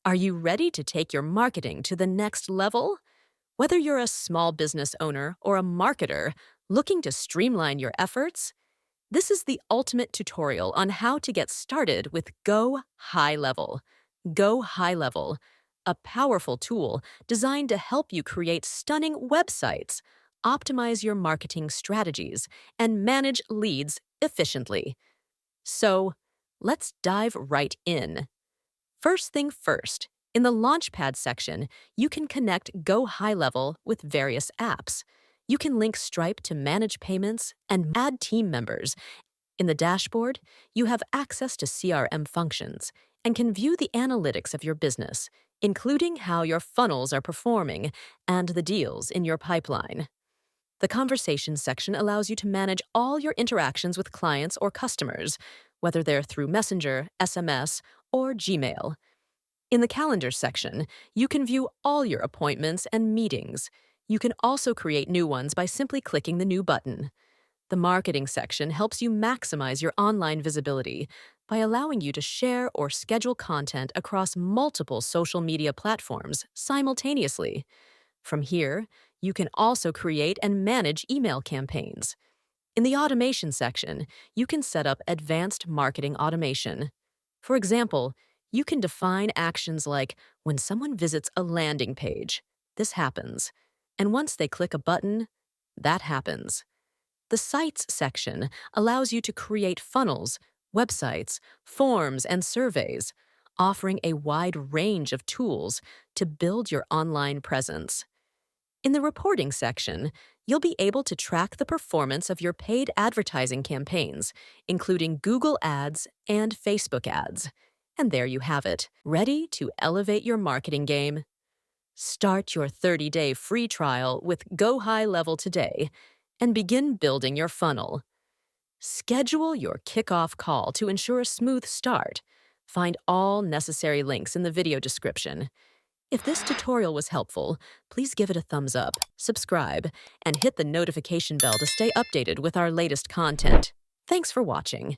Are you ready to take your marketing to the next level? Whether you're a small business owner or a marketer looking to streamline your efforts, this is the ultimate tutorial on how to get started with Go High Level. Go High Level, a powerful tool designed to help you create stunning websites, optimize your marketing strategies, and manage leads efficiently. So, let's dive right in. First thing first, in the Launchpad section, you can connect Go High Level with various apps. You can link Stripe to manage payments and add team members. In the dashboard, you have access to CRM functions and can view the analytics of your business, including how your funnels are performing and the deals in your pipeline. The Conversations section allows you to manage all your interactions with clients or customers, whether they're through Messenger, SMS, or Gmail. In the Calendar section, you can view all your appointments and meetings. You can also create new ones by simply clicking the New button. The Marketing section helps you maximize your online visibility by allowing you to share or schedule content across multiple social media platforms simultaneously. From here, you can also create and manage email campaigns. In the Automation section, you can set up advanced marketing automation. For example, you can define actions like when someone visits a landing page, this happens, and once they click a button, that happens. The Sites section allows you to create funnels, websites, forms, and surveys, offering a wide range of tools to build your online presence. In the Reporting section, you'll be able to track the performance of your paid advertising campaigns, including Google Ads and Facebook ads. And there you have it, ready to elevate your marketing game. Start your 30-day free trial with Go High Level today and begin building your funnel. Schedule your kickoff call to ensure a smooth start. Find all necessary links in the video description. If this tutorial was helpful, please give it a thumbs up, subscribe, and hit the notification bell to stay updated with our latest content. Thanks for watching.